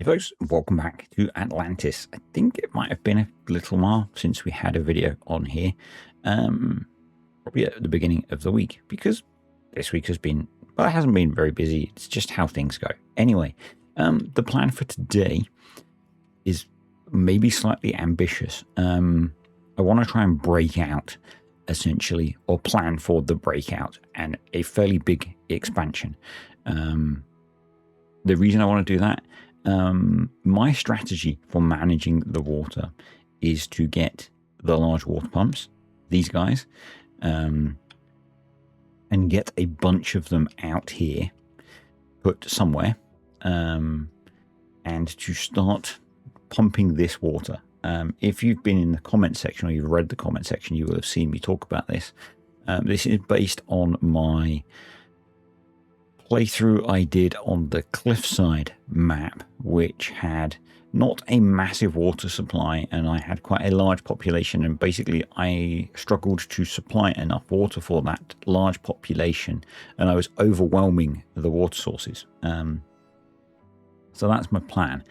folks, welcome back to Atlantis. I think it might have been a little while since we had a video on here, probably at the beginning of the week, because this week has been, well, it hasn't been very busy. It's just how things go. Anyway, the plan for today is maybe slightly ambitious. I want to try and break out, essentially, or plan for the breakout and a fairly big expansion. The reason I want to do that, my strategy for managing the water is to get the large water pumps, these guys, and get a bunch of them out here, put somewhere, and to start pumping this water. If you've been in the comment section or you've read the comment section, you will have seen me talk about this. This is based on my playthrough I did on the Cliffside map, which had not a massive water supply, and I had quite a large population, and basically I struggled to supply enough water for that large population, and I was overwhelming the water sources. So that's my plan.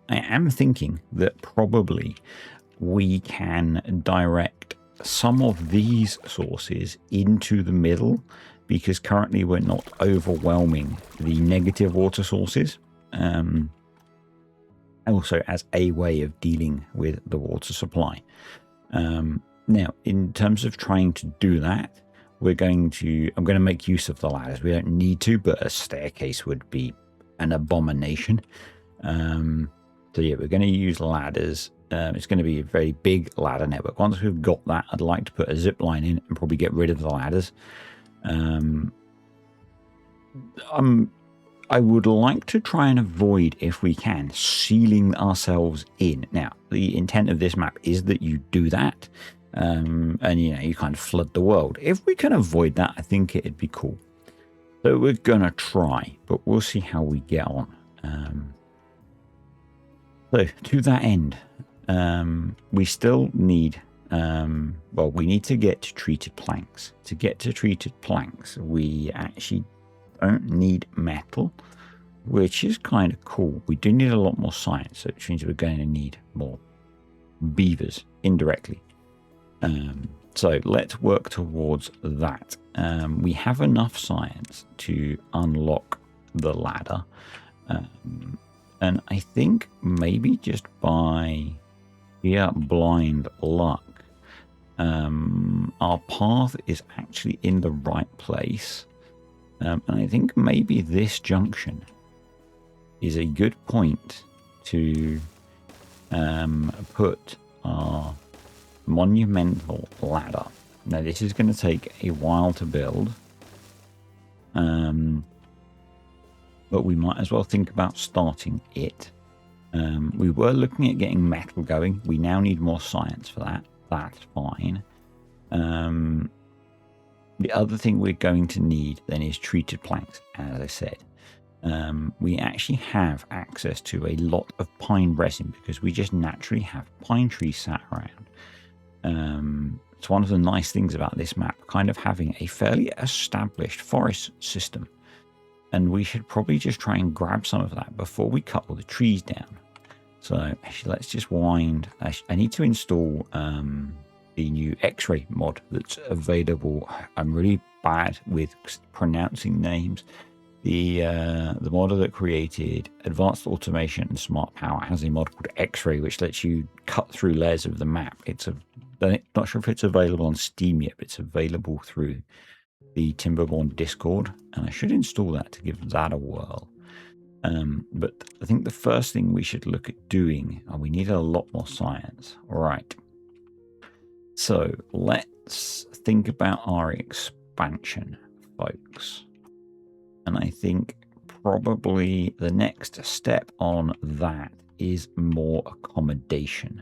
I am thinking that probably we can direct some of these sources into the middle, because currently we're not overwhelming the negative water sources, also as a way of dealing with the water supply. Now, in terms of trying to do that, I'm going to make use of the ladders. We don't need to, but a staircase would be an abomination. So yeah, we're going to use ladders. It's going to be a very big ladder network. Once we've got that, I'd like to put a zip line in and probably get rid of the ladders. I would like to try and avoid, if we can, sealing ourselves in. Now, the intent of this map is that you do that, and you kind of flood the world. If we can avoid that, I think it'd be cool. So we're gonna try, but we'll see how we get on. So to that end, we still need. Well, we need to get to treated planks. To get to treated planks, we actually don't need metal, which is kind of cool. We do need a lot more science, which means we're going to need more beavers indirectly. So let's work towards that. We have enough science to unlock the ladder, and I think maybe just by blind luck, our path is actually in the right place, and I think maybe this junction is a good point to put our monumental ladder. Now this is going to take a while to build, but we might as well think about starting it. We were looking at getting metal going. We now need more science for that. That's fine. The other thing we're going to need then is treated planks, as I said. We actually have access to a lot of pine resin because we just naturally have pine trees sat around. It's one of the nice things about this map, kind of having a fairly established forest system. And we should probably just try and grab some of that before we cut all the trees down. So actually, let's just wind. I need to install the new X-ray mod that's available. I'm really bad with pronouncing names. The modder that created Advanced Automation and Smart Power has a mod called X-ray, which lets you cut through layers of the map. I'm not sure if it's available on Steam yet, but it's available through the Timberborn Discord, and I should install that to give that a whirl. But I think the first thing we should look at doing, we need a lot more science. All right. So let's think about our expansion, folks. And I think probably the next step on that is more accommodation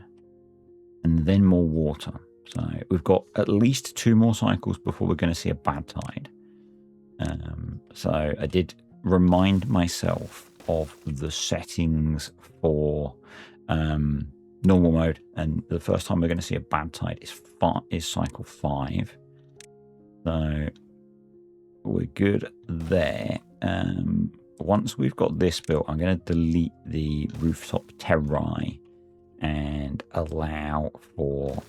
and then more water. So we've got at least 2 more cycles before we're going to see a bad tide. So I did remind myself of the settings for normal mode, and the first time we're going to see a bad tide is cycle 5. So we're good there. once we've got this built, I'm going to delete the rooftop terrain and allow for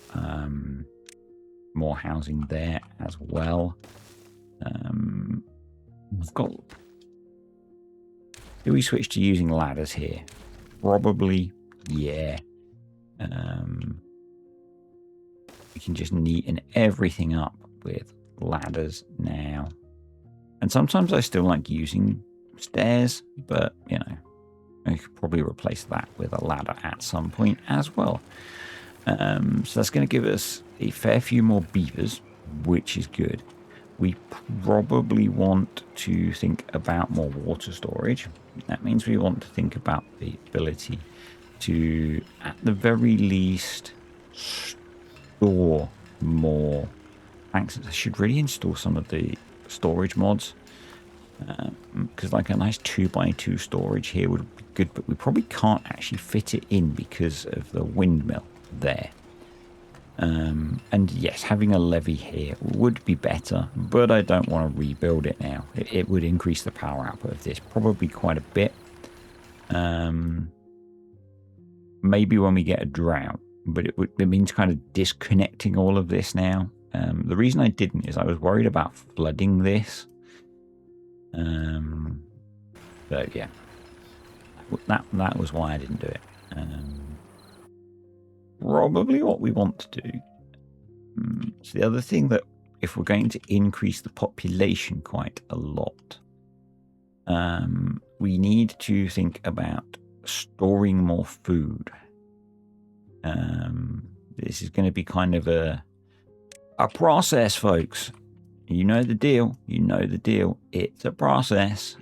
more housing there as well. I've got... Do we switch to using ladders here? Probably, yeah. We can just neaten everything up with ladders now. And sometimes I still like using stairs, but, you know, I could probably replace that with a ladder at some point as well. So that's going to give us a fair few more beavers, which is good. We probably want to think about more water storage. That means we want to think about the ability to, at the very least, store more tanks. I should really install some of the storage mods, because like a nice 2x2 storage here would be good, but we probably can't actually fit it in because of the windmill there. And yes, having a levee here would be better, but I don't want to rebuild it now. It would increase the power output of this probably quite a bit. Maybe when we get a drought, but it means kind of disconnecting all of this now. The reason I didn't is I was worried about flooding this. But yeah, that was why I didn't do it. Probably what we want to do. So the other thing, that if we're going to increase the population quite a lot, we need to think about storing more food. This is going to be kind of a process, folks. You know the deal. You know the deal. It's a process.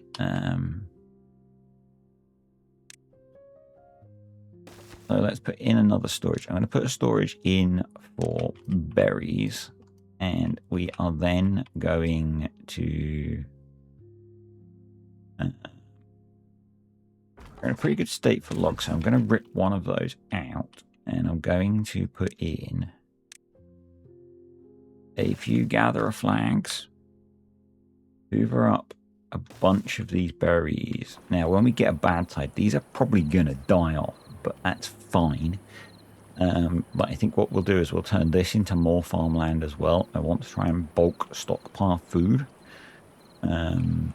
So let's put in another storage. I'm going to put a storage in for berries, and we are then going to... we're in a pretty good state for logs, so I'm going to rip one of those out, and I'm going to put in a few gatherer flags. Hoover up a bunch of these berries. Now, when we get a bad tide, these are probably going to die off, but that's fine. But I think what we'll do is we'll turn this into more farmland as well. I want to try and bulk stockpile food. And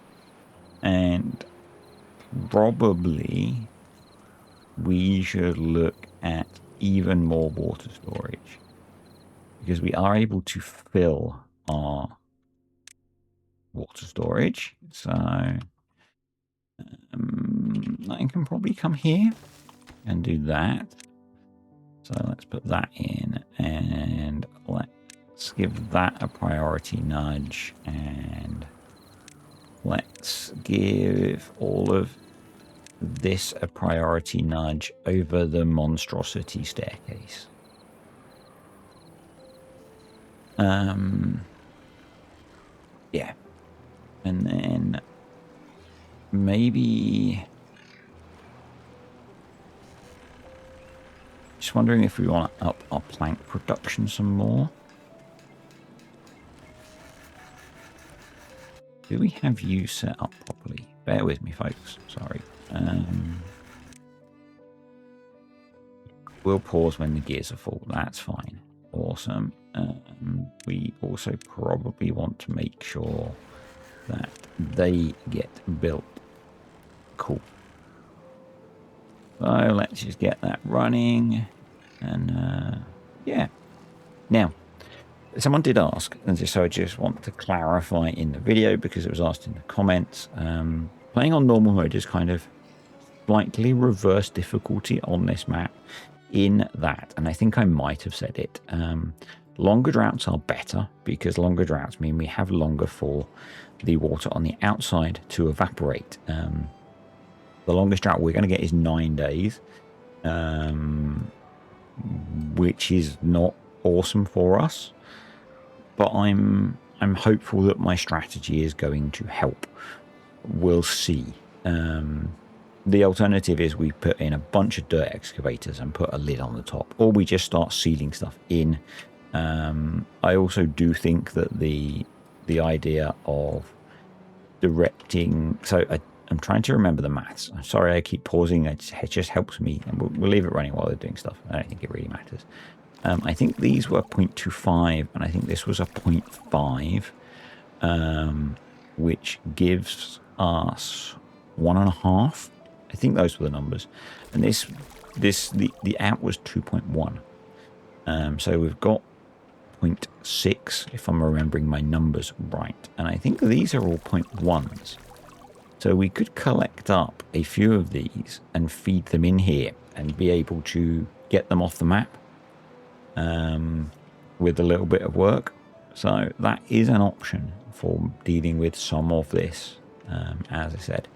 probably we should look at even more water storage, because we are able to fill our water storage. So I can probably come here and do that. So let's put that in, and let's give that a priority nudge, and let's give all of this a priority nudge over the monstrosity staircase. Yeah. And then maybe... Just wondering if we want to up our plank production some more. Do we have you set up properly? Bear with me, folks. Sorry. We'll pause when the gears are full. That's fine. Awesome. We also probably want to make sure that they get built. Cool. So let's just get that running. And yeah. Now, someone did ask, and so I just want to clarify in the video, because it was asked in the comments. Playing on normal mode is kind of slightly reverse difficulty on this map, in that, and I think I might have said it, longer droughts are better, because longer droughts mean we have longer for the water on the outside to evaporate. The longest drought we're going to get is 9 days, which is not awesome for us, but I'm hopeful that my strategy is going to help. We'll see. The alternative is we put in a bunch of dirt excavators and put a lid on the top, or we just start sealing stuff in. I also do think that the idea of directing, so I'm trying to remember the maths. I'm sorry I keep pausing. It just helps me. And we'll leave it running while they're doing stuff. I don't think it really matters. I think these were 0.25, and I think this was a 0.5, which gives us 1.5. I think those were the numbers. And the out was 2.1. So we've got 0.6, if I'm remembering my numbers right. And I think these are all 0.1s. So we could collect up a few of these and feed them in here and be able to get them off the map with a little bit of work. So that is an option for dealing with some of this, as I said.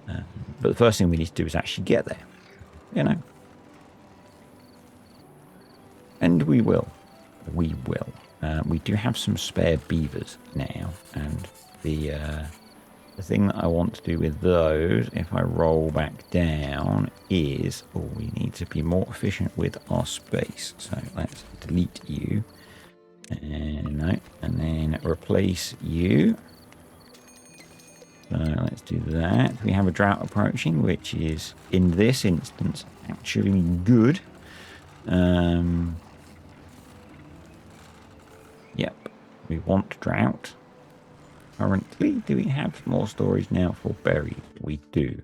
But the first thing we need to do is actually get there, you know. And we will. We will. We do have some spare beavers now, and the thing that I want to do with those, if I roll back down, is we need to be more efficient with our space. So let's delete you, and then replace you. So let's do that. We have a drought approaching, which is in this instance actually good. Yep, we want drought. Currently, do we have more storage now for berries? We do.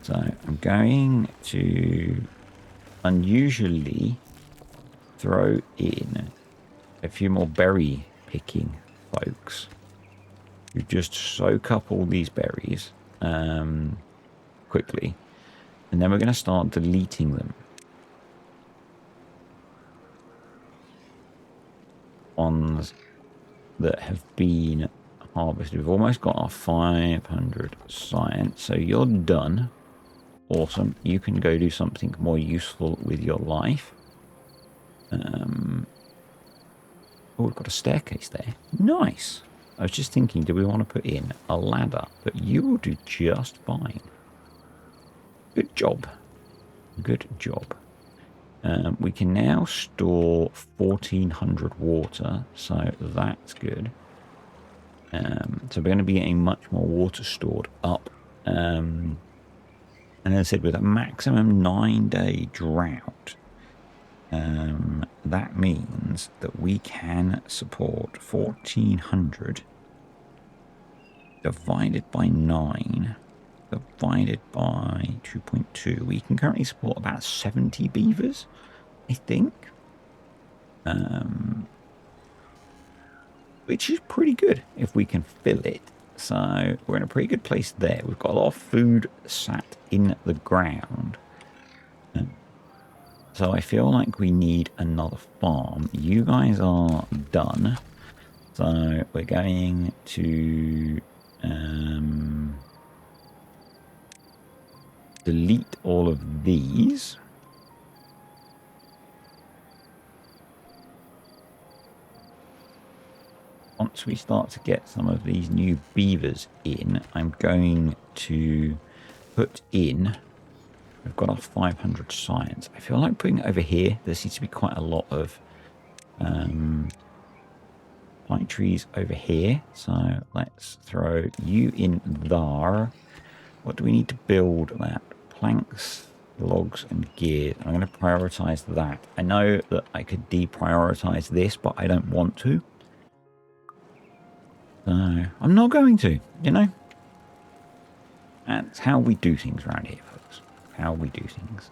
So I'm going to unusually throw in a few more berry picking folks who just soak up all these berries quickly, and then we're going to start deleting them. Ones that have been harvested. We've almost got our 500 science, so you're done. Awesome. You can go do something more useful with your life. Oh, we've got a staircase there. Nice. I was just thinking, do we want to put in a ladder? But you will do just fine. Good job. Good job. We can now store 1400 water, so that's good. So we're going to be getting much more water stored up. And as I said, with a maximum 9-day drought, that means that we can support 1400 divided by 9 divided by 2.2. We can currently support about 70 beavers, I think. Which is pretty good if we can fill it. So we're in a pretty good place there. We've got a lot of food sat in the ground. So I feel like we need another farm. You guys are done. So we're going to delete all of these. Once we start to get some of these new beavers in, I'm going to put in, we've got our 500 science. I feel like putting it over here. There seems to be quite a lot of pine trees over here. So let's throw you in there. What do we need to build that? Planks, logs, and gear. I'm going to prioritize that. I know that I could deprioritize this, but I don't want to. So I'm not going to, you know. That's how we do things around here, folks. How we do things.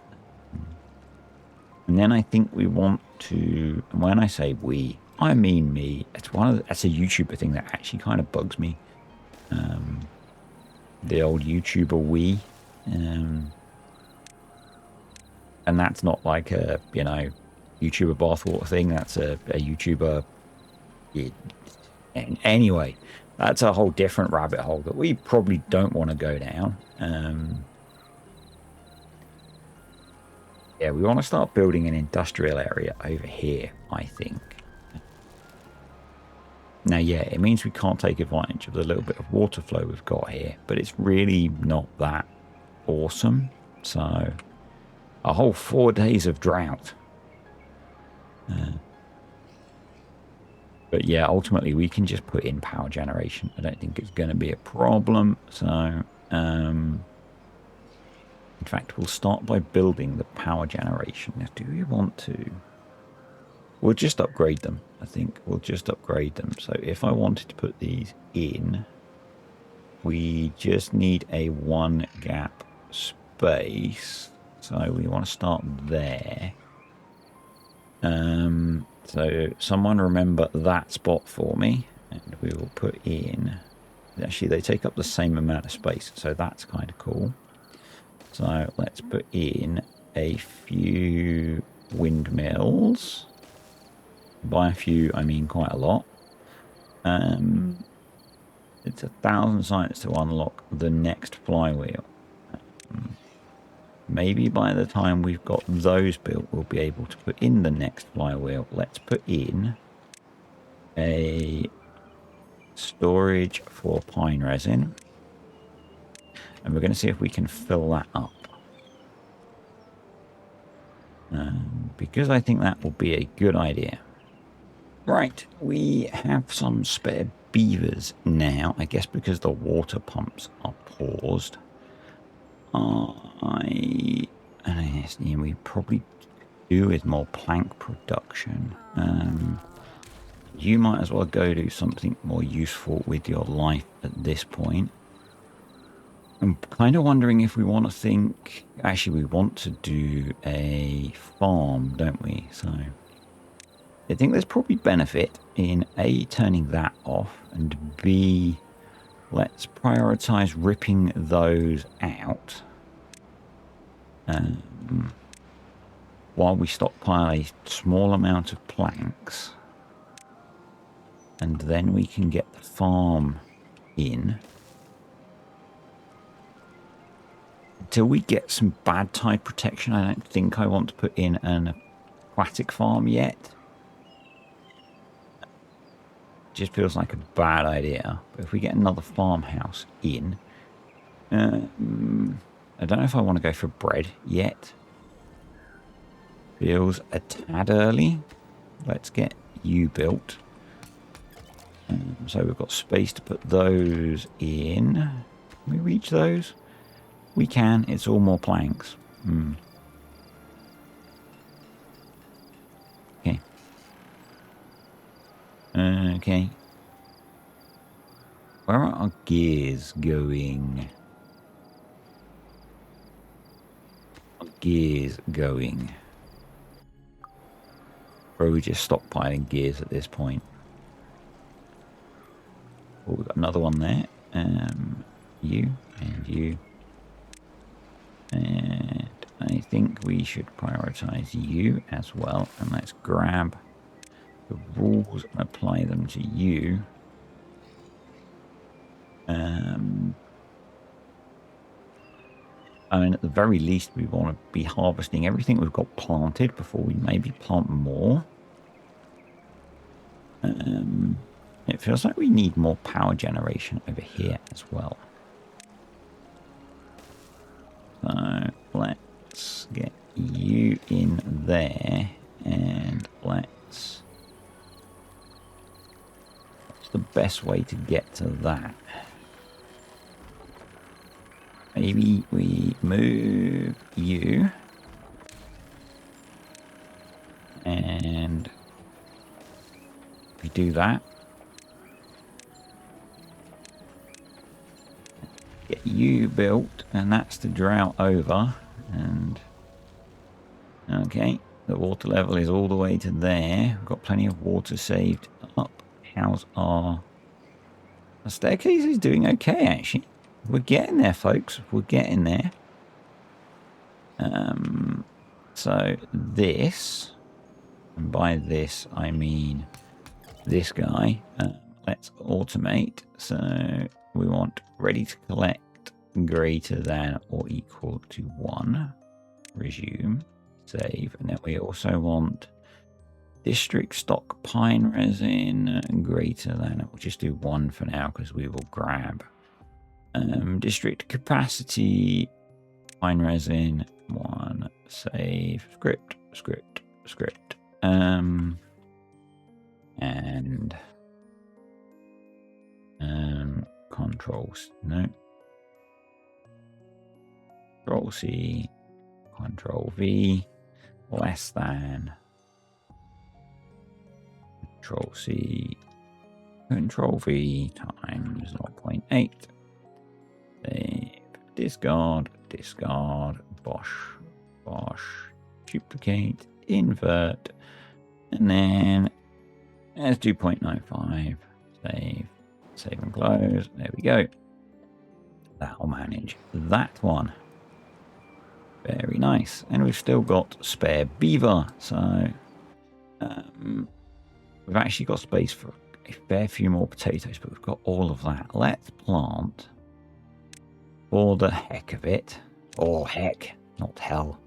And then I think we want to, and when I say we, I mean me. It's that's a YouTuber thing that actually kind of bugs me. The old YouTuber we. And that's not like a, you know, YouTuber bathwater thing. That's a YouTuber. Anyway, that's a whole different rabbit hole that we probably don't want to go down. Yeah, we want to start building an industrial area over here, I think. Now, yeah, it means we can't take advantage of the little bit of water flow we've got here, but it's really not that awesome. So, a whole 4 days of drought. But yeah, ultimately we can just put in power generation. I don't think it's going to be a problem. So In fact, we'll start by building the power generation. Now, do we want to? We'll just upgrade them. I think we'll just upgrade them. So if I wanted to put these in, we just need a 1 gap space. So we want to start there. So someone remember that spot for me, and we will put in. Actually, they take up the same amount of space, so that's kind of cool. So let's put in a few windmills. By a few, I mean quite a lot. It's 1,000 sites to unlock the next flywheel. Maybe by the time we've got those built, we'll be able to put in the next flywheel. Let's put in a storage for pine resin. And we're going to see if we can fill that up. Because I think that will be a good idea. Right, we have some spare beavers now. I guess because the water pumps are paused. We probably do with more plank production. You might as well go do something more useful with your life at this point. I'm kind of wondering if we want to think... Actually, we want to do a farm, don't we? So I think there's probably benefit in A, turning that off, and B, let's prioritize ripping those out while we stockpile a small amount of planks, and then we can get the farm in. Until we get some bad tide protection, I don't think I want to put in an aquatic farm yet. Just feels like a bad idea. But if we get another farmhouse in, I don't know if I want to go for bread yet. Feels a tad early. Let's get you built. So we've got space to put those in. Can we reach those? We can. It's all more planks. Okay. Okay. Where are our gears going? Our gears going? Or are we just stockpiling gears at this point? Oh, we've got another one there. You and you. And I think we should prioritize you as well. And let's grab the rules and apply them to you. I mean, at the very least, we want to be harvesting everything we've got planted before we maybe plant more. It feels like we need more power generation over here as well. So let's get you in there, and what's the best way to get to that? Maybe we move you, and we do that. Get you built, and that's the drought over. And okay, the water level is all the way to there. We've got plenty of water saved up. How's our staircase? Is doing okay, actually. We're getting there, folks. We're getting there. So this, and by this I mean this guy. Let's automate. So we want ready to collect greater than or equal to 1. Resume. Save. And then we also want district stock pine resin greater than. We'll just do 1 for now because we will grab. District capacity pine resin 1. Save. Script. And controls. No. Control C, Control V, less than, Control C, Control V times 0.8. Save, discard, discard, bosh, bosh, duplicate, invert, and then let's do 0.95. Save, save and close. There we go. That'll manage that one. Very nice. And we've still got spare beaver, so we've actually got space for a fair few more potatoes, but we've got all of that. Let's plant, for the heck of it, or heck, not hell.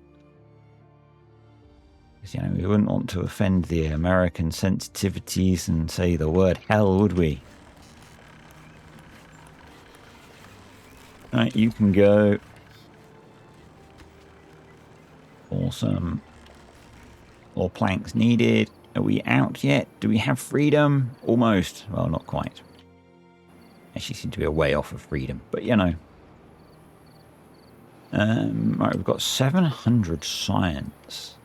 Because, you know, we wouldn't want to offend the American sensitivities and say the word hell, would we? Right, you can go. Awesome. More planks needed. Are we out yet? Do we have freedom? Almost. Well, not quite. Actually seem to be a way off of freedom, but you know. Right, we've got 700 science.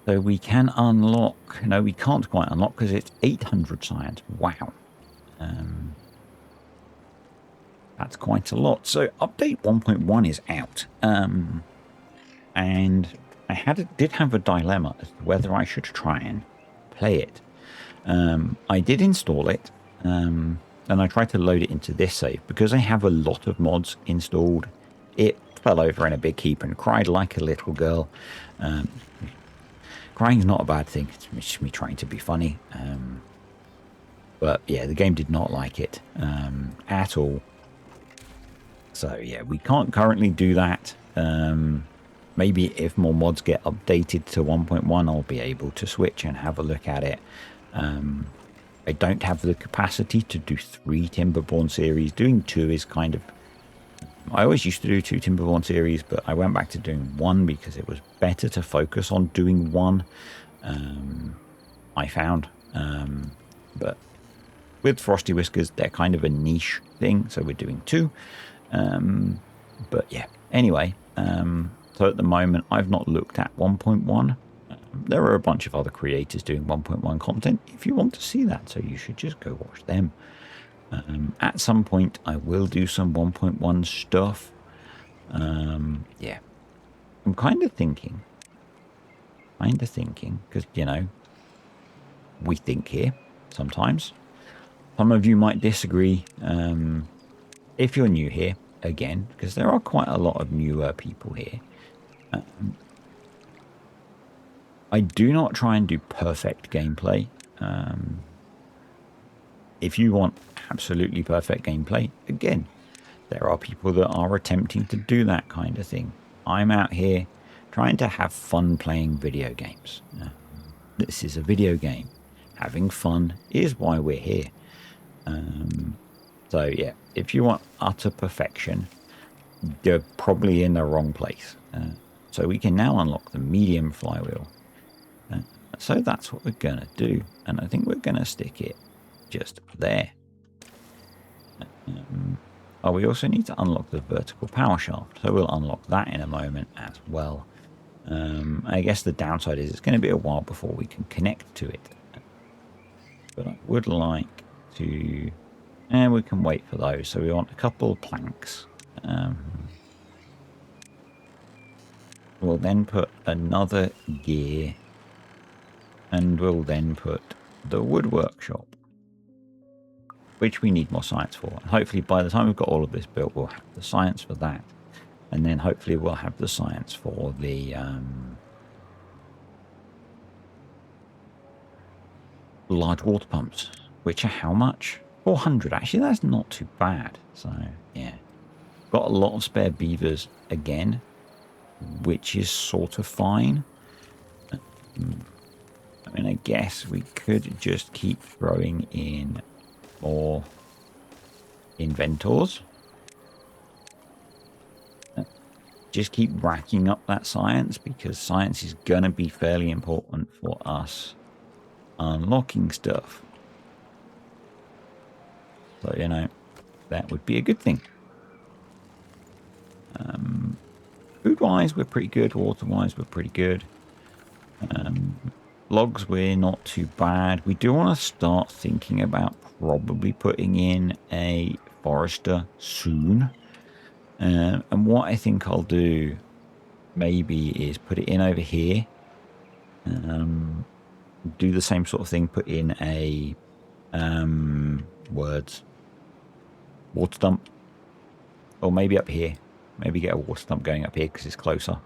So we can unlock. No, we can't quite unlock because it's 800 science. Wow. That's quite a lot. So update 1.1 is out. And I did have a dilemma as to whether I should try and play it. I did install it, and I tried to load it into this save. Because I have a lot of mods installed, it fell over in a big heap and cried like a little girl. Crying's not a bad thing. It's just me trying to be funny. But yeah, the game did not like it at all. So yeah, we can't currently do that. Maybe if more mods get updated to 1.1, I'll be able to switch and have a look at it. I don't have the capacity to do 3 Timberborn series. Doing 2 is kind of... I always used to do 2 Timberborn series, but I went back to doing 1 because it was better to focus on doing 1. I found. But with Frosty Whiskers, they're kind of a niche thing, so we're doing 2. But yeah, anyway, so at the moment I've not looked at 1.1. There are a bunch of other creators doing 1.1 content if you want to see that, so you should just go watch them. At some point I will do some 1.1 stuff. Yeah, I'm kind of thinking because, you know, we think here sometimes. Some of you might disagree. If you're new here, again, because there are quite a lot of newer people here, I do not try and do perfect gameplay. If you want absolutely perfect gameplay, again, there are people that are attempting to do that kind of thing. I'm out here trying to have fun playing video games. This is a video game. Having fun is why we're here. So yeah, if you want utter perfection, you're probably in the wrong place. So we can now unlock the medium flywheel. So that's what we're going to do. And I think we're going to stick it just there. Oh, we also need to unlock the vertical power shaft. So we'll unlock that in a moment as well. I guess the downside is it's going to be a while before we can connect to it. But I would like to... And we can wait for those. So we want a couple of planks. We'll then put another gear. And we'll then put the wood workshop, which we need more science for. And hopefully by the time we've got all of this built, we'll have the science for that. And then hopefully we'll have the science for the large water pumps, which are how much? 400. Actually, that's not too bad. So, yeah. Got a lot of spare beavers again, which is sort of fine. I mean, I guess we could just keep throwing in more inventors. Just keep racking up that science, because science is going to be fairly important for us unlocking stuff. So, you know, that would be a good thing. Food-wise, we're pretty good. Water-wise, we're pretty good. Logs, we're not too bad. We do want to start thinking about probably putting in a forester soon. And what I think I'll do maybe is put it in over here. Do the same sort of thing. Put in a water dump, or maybe up here. Maybe get a water dump going up here because it's closer.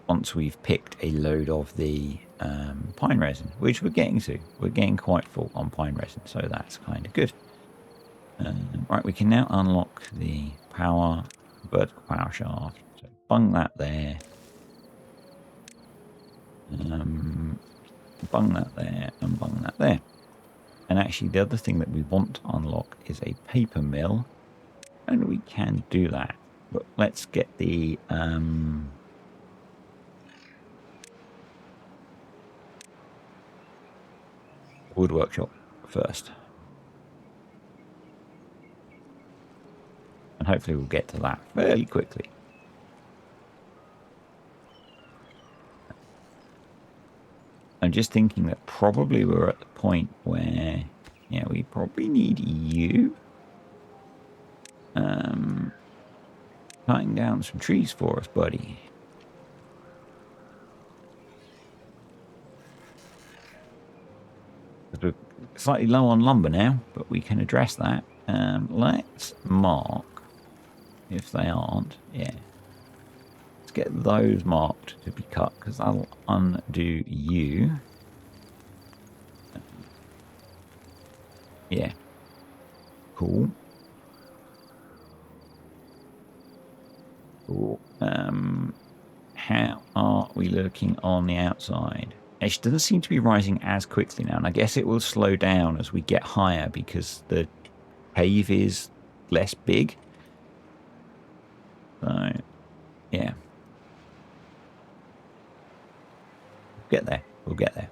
Once we've picked a load of the pine resin, which we're getting to. We're getting quite full on pine resin, so that's kind of good. Right, we can now unlock the vertical power shaft. So bung that there. Bung that there and bung that there. And actually the other thing that we want to unlock is a paper mill, and we can do that. But let's get the wood workshop first. And hopefully we'll get to that fairly quickly. I'm just thinking that probably we're at the point where, yeah, we probably need you. Cutting down some trees for us, buddy. We're slightly low on lumber now, but we can address that. Let's mark if they aren't. Yeah. Let's get those marked to be cut, because I'll undo you. Yeah. Cool. Cool. How are we looking on the outside? It doesn't seem to be rising as quickly now, and I guess it will slow down as we get higher because the cave is less big. So, yeah. We'll get there. We'll get there.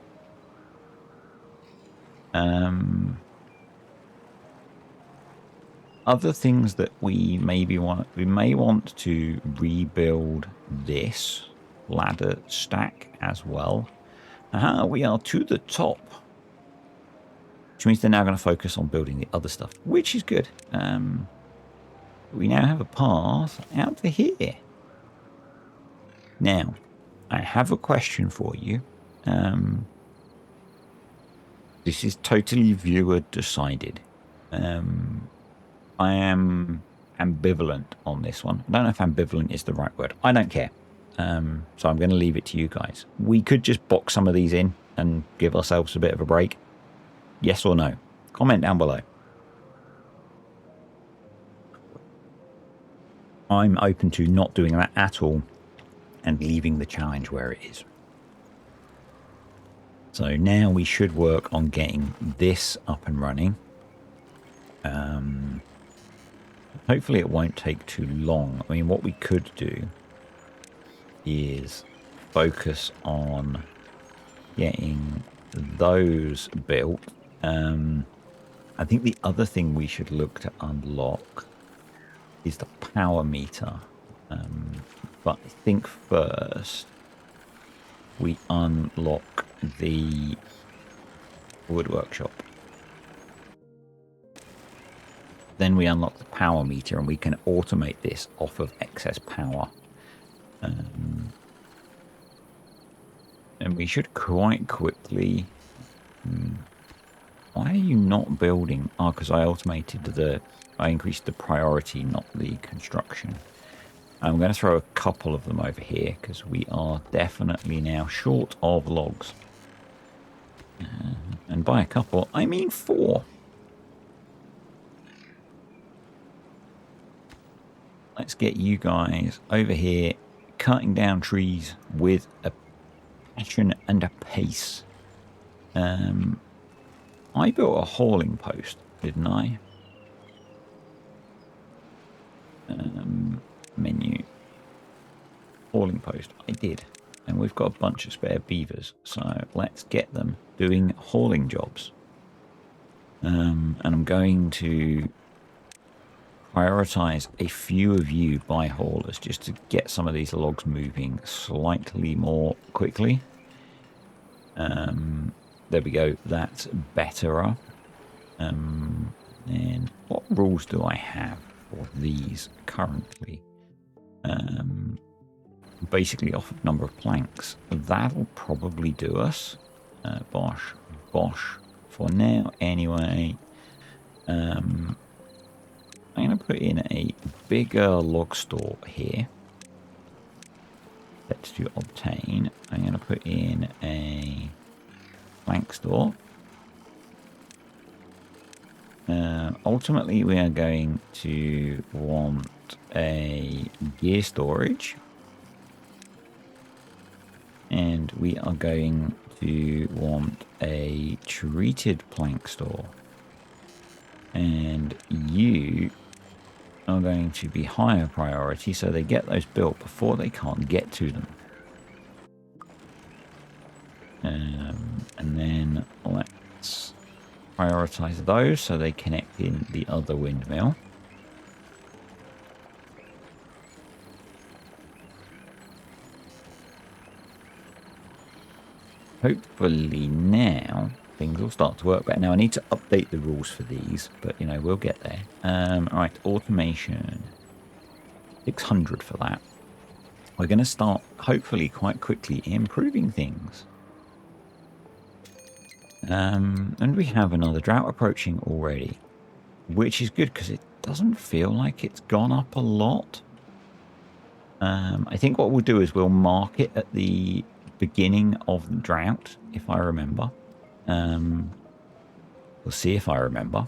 Other things that we may want to rebuild this ladder stack as well. Aha, we are to the top. Which means they're now going to focus on building the other stuff, which is good. We now have a path out to here. Now, I have a question for you. This is totally viewer decided. I am ambivalent on this one. I don't know if ambivalent is the right word. I don't care. So I'm going to leave it to you guys. We could just box some of these in and give ourselves a bit of a break. Yes or no? Comment down below. I'm open to not doing that at all and leaving the challenge where it is. So now we should work on getting this up and running. Hopefully it won't take too long. I mean, what we could do is focus on getting those built. I think the other thing we should look to unlock is the power meter. But I think first we unlock the wood workshop. Then we unlock the power meter and we can automate this off of excess power. And we should quite quickly... Why are you not building? Oh, because I I increased the priority, not the construction. I'm going to throw a couple of them over here because we are definitely now short of logs. And by a couple, I mean 4. Let's get you guys over here cutting down trees with a passion and a pace. I built a hauling post, didn't I? Menu. Hauling post. I did. And we've got a bunch of spare beavers. So let's get them doing hauling jobs. And I'm going to prioritize a few of you by haulers just to get some of these logs moving slightly more quickly. There we go. That's better. And what rules do I have for these currently? Basically off of number of planks. That'll probably do us. Bosh for now anyway. I'm going to put in a bigger log store here. Let's do obtain. I'm going to put in a plank store. Ultimately, we are going to want a gear storage. And we are going to want a treated plank store. And you are going to be higher priority, so they get those built before they can't get to them. And then let's prioritize those so they connect in the other windmill. Hopefully now things will start to work better. Now I need to update the rules for these, but you know, we'll get there. Alright, automation. 600 for that. We're going to start hopefully quite quickly improving things. And we have another drought approaching already, which is good because it doesn't feel like it's gone up a lot. I think what we'll do is we'll mark it at the beginning of the drought, if I remember. We'll see if I remember.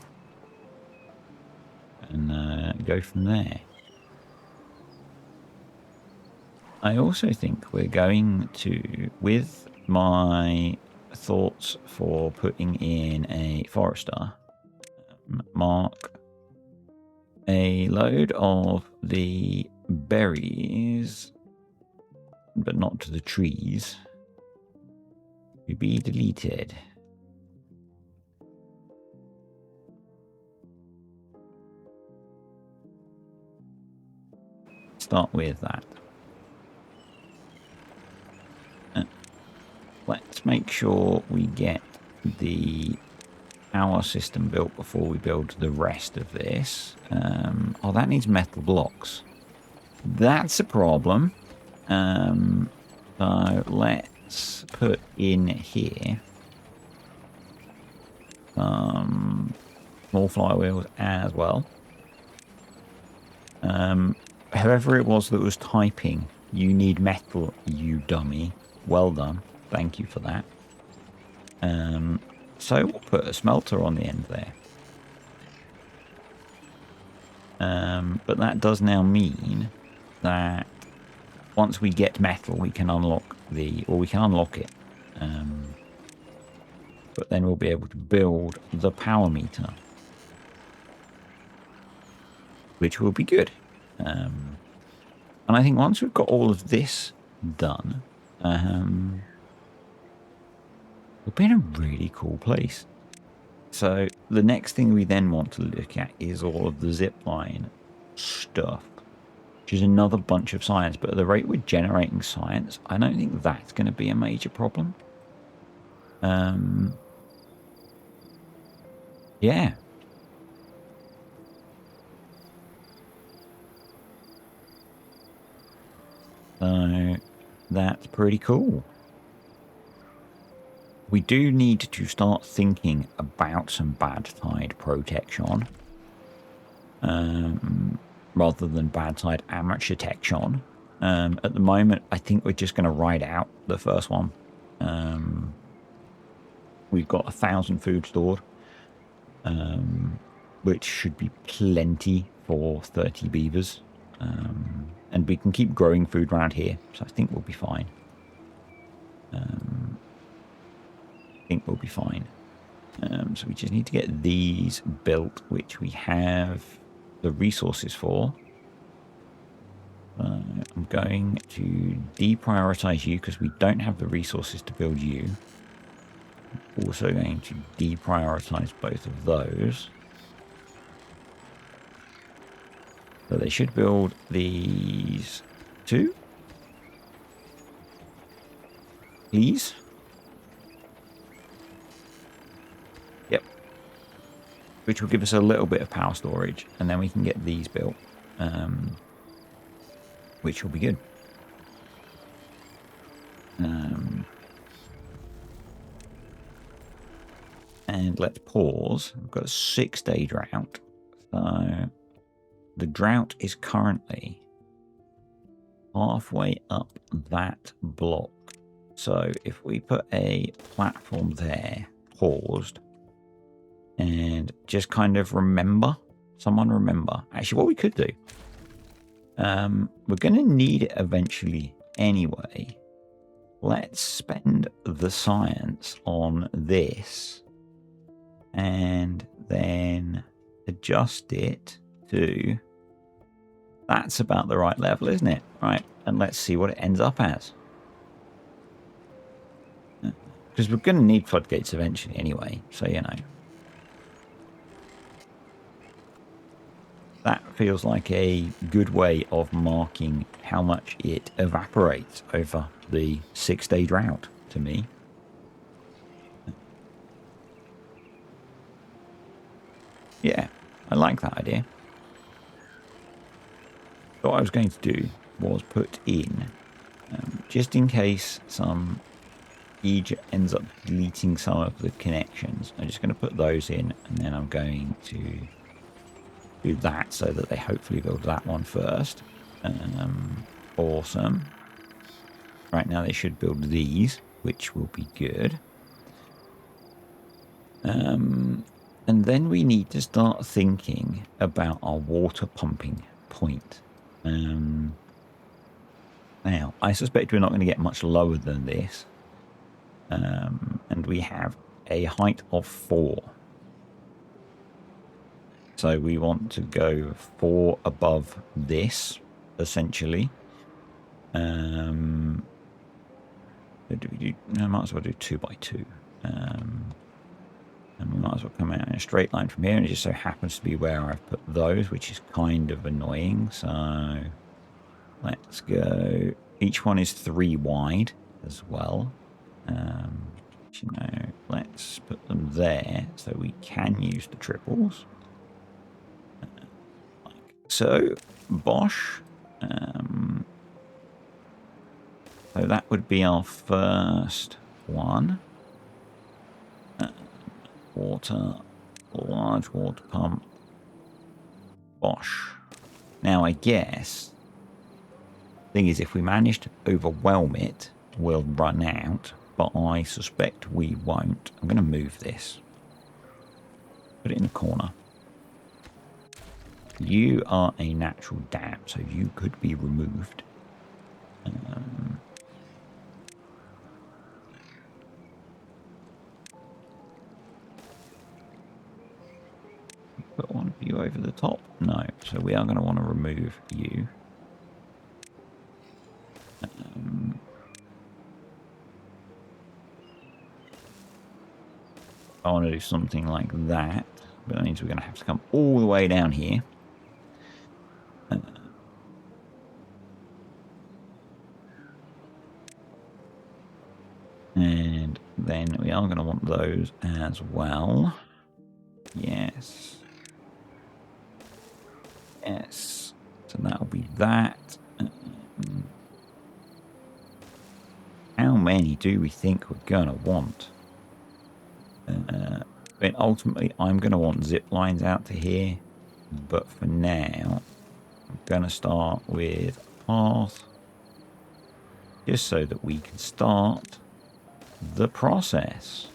And go from there. I also think we're going to, with my thoughts for putting in a forester, mark a load of the berries, but not to the trees, to be deleted. Start with that. Let's make sure we get the power system built before we build the rest of this. Oh, that needs metal blocks. That's a problem. So let's put in here some small flywheels as well. Whoever it was that was typing, you need metal, you dummy. Well done. Thank you for that. So we'll put a smelter on the end there. But that does now mean that once we get metal, we can unlock it. But then we'll be able to build the power meter, which will be good. And I think once we've got all of this done, we'll be in a really cool place. So the next thing we then want to look at is all of the zipline stuff, which is another bunch of science. But at the rate we're generating science, I don't think that's going to be a major problem. Yeah. So that's pretty cool. We do need to start thinking about some bad tide protection, rather than bad tide amateur protection. At the moment, I think we're just going to ride out the first one. We've got 1,000 food stored, which should be plenty for 30 beavers. And we can keep growing food around here, so I think we'll be fine. So we just need to get these built, which we have the resources for. I'm going to deprioritize you because we don't have the resources to build you. Also going to deprioritize both of those. So they should build these 2. Please. Yep. Which will give us a little bit of power storage. And then we can get these built. Which will be good. And let's pause. We've got a 6-day drought. So the drought is currently halfway up that block. So if we put a platform there, paused, and just kind of remember, actually what we could do, we're going to need it eventually anyway. Let's spend the science on this and then adjust it to, that's about the right level, isn't it? Right, and let's see what it ends up as. Because we're going to need floodgates eventually anyway, so you know. That feels like a good way of marking how much it evaporates over the 6-day drought to me. Yeah, I like that idea. What I was going to do was put in, just in case some Egypt ends up deleting some of the connections, I'm just going to put those in, and then I'm going to do that so that they hopefully build that one first. Awesome. Right now they should build these, which will be good. And then we need to start thinking about our water pumping point. Now, I suspect we're not going to get much lower than this. And we have a height of 4. So we want to go 4 above this, essentially. Do we do? No, might as well do 2 by 2. And we might as well come out in a straight line from here, and it just so happens to be where I've put those, which is kind of annoying. So let's go. Each one is 3 wide as well. You know, let's put them there so we can use the triples. Like so. Bosh. So that would be our first one. Water, large water pump. Bosh. Now I guess thing is, if we manage to overwhelm it, we'll run out, but I suspect we won't. I'm going to move this. Put it in the corner. You are a natural dam, so you could be removed. Put one of you over the top? No, so we are going to want to remove you. I want to do something like that, but that means we're going to have to come all the way down here. And then we are going to want those as well. Yes. Yes. So that'll be that. How many do we think we're going to want? But ultimately, I'm going to want zip lines out to here. But for now, I'm going to start with a path. Just so that we can start the process.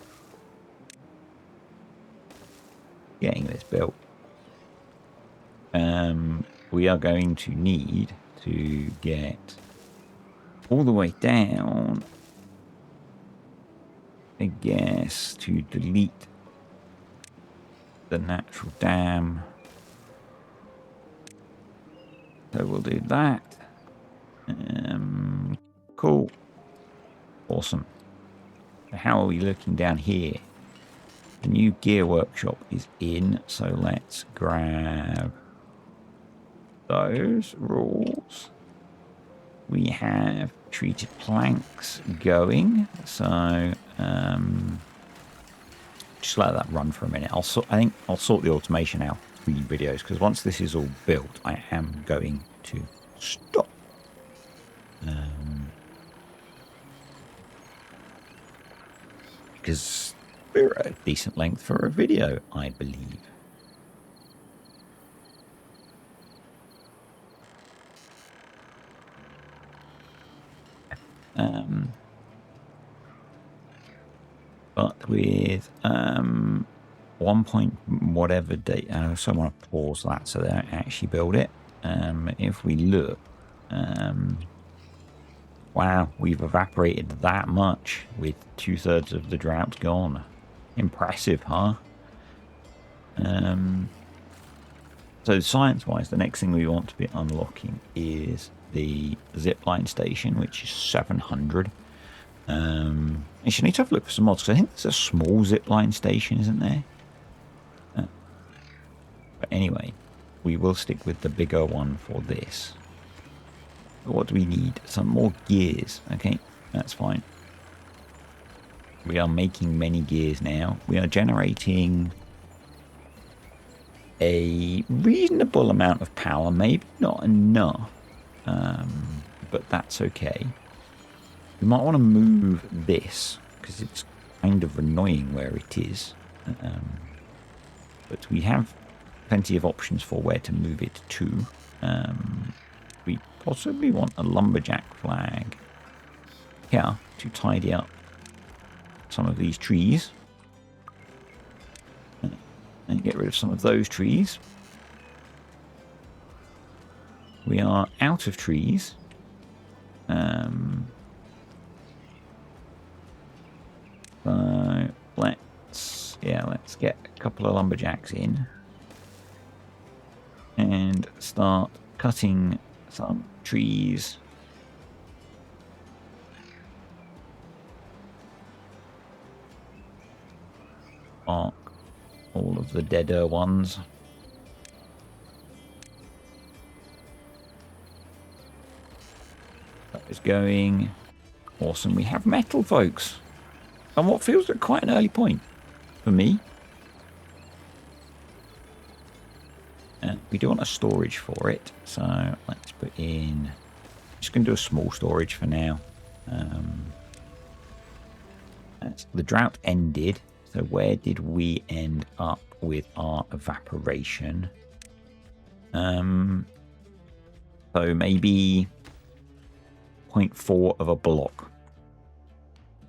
Getting this built. We are going to need to get all the way down, I guess, to delete the natural dam. So we'll do that. Cool. Awesome. How are we looking down here? The new gear workshop is in, so let's grab those rules. We have treated planks going, so just let that run for a minute. I think I'll sort the automation out between videos, because once this is all built, I am going to stop. Because we're at a decent length for a video, I believe. But with 1 point whatever date, so I want to pause that so they don't actually build it. If we look, wow, we've evaporated that much with 2/3 of the drought gone. Impressive, huh? So science-wise, the next thing we want to be unlocking is the zipline station, which is 700. You should need to have a look for some mods, because I think there's a small zipline station, isn't there? But anyway, we will stick with the bigger one for this. But what do we need? Some more gears. Okay, that's fine. We are making many gears now. We are generating a reasonable amount of power, maybe not enough, but that's okay. We might want to move this, because it's kind of annoying where it is. But we have plenty of options for where to move it to. We possibly want a lumberjack flag here to tidy up some of these trees. And get rid of some of those trees. We are out of trees. So let's get a couple of lumberjacks in and start cutting some trees. Mark all of the deader ones. That is going. Awesome. We have metal, folks. And what feels like quite an early point for me. We do want a storage for it. So let's put in... Just going to do a small storage for now. The drought ended. So where did we end up with our evaporation? So maybe 0.4 of a block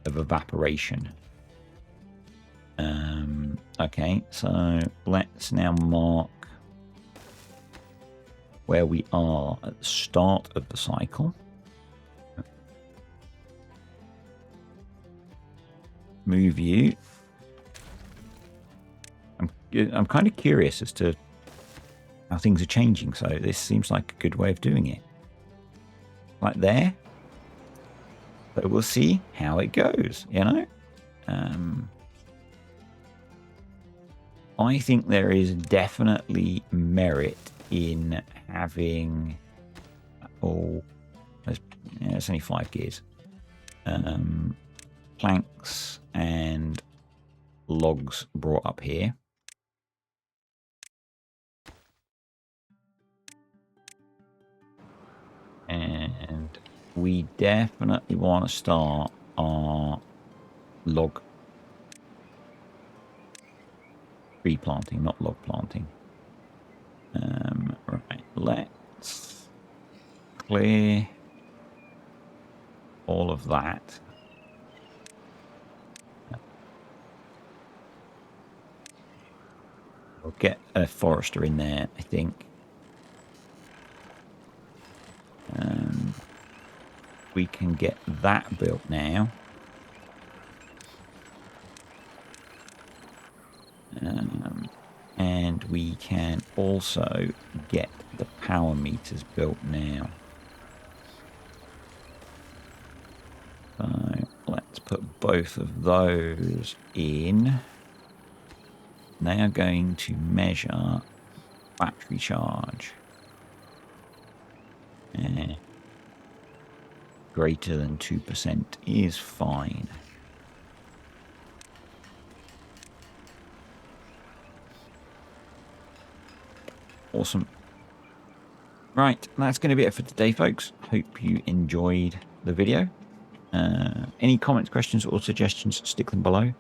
of evaporation. Okay, so let's now mark where we are at the start of the cycle. Move you. I'm kind of curious as to how things are changing, so this seems like a good way of doing it. Like there. But we'll see how it goes, you know? I think there is definitely merit in having... Oh, it's only 5 gears. Planks and logs brought up here. And we definitely want to start our log tree planting, not log planting. Right, let's clear all of that. We'll get a forester in there, I think. We can get that built now. And we can also get the power meters built now. So let's put both of those in. They are going to measure battery charge. Greater than 2% is fine. Awesome. Right, that's going to be it for today, folks. Hope you enjoyed the video. Any comments, questions, or suggestions, stick them below.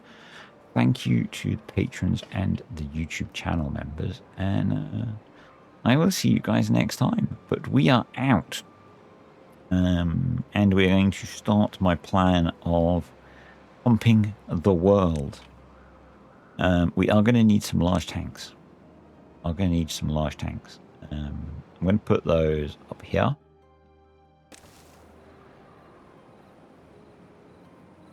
Thank you to the patrons and the YouTube channel members. And I will see you guys next time. But we are out. And we're going to start my plan of pumping the world. We are going to need some large tanks. I'm going to need some large tanks. I'm going to put those up here.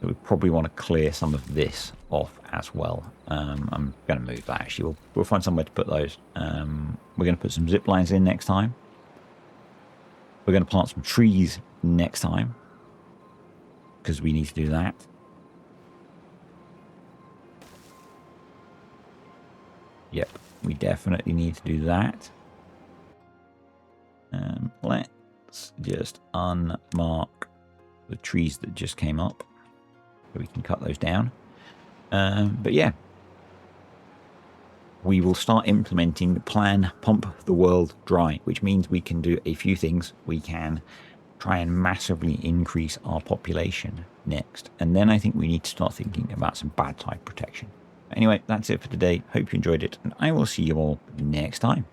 So we probably want to clear some of this off as well. I'm going to move that actually. We'll find somewhere to put those. We're going to put some zip lines in next time. We're going to plant some trees next time because we need to do that. Yep, we definitely need to do that. Let's just unmark the trees that just came up so we can cut those down. But yeah, we will start implementing the plan Pump the World Dry, which means we can do a few things. We can try and massively increase our population next. And then I think we need to start thinking about some bad tide protection. Anyway, that's it for today. Hope you enjoyed it, and I will see you all next time.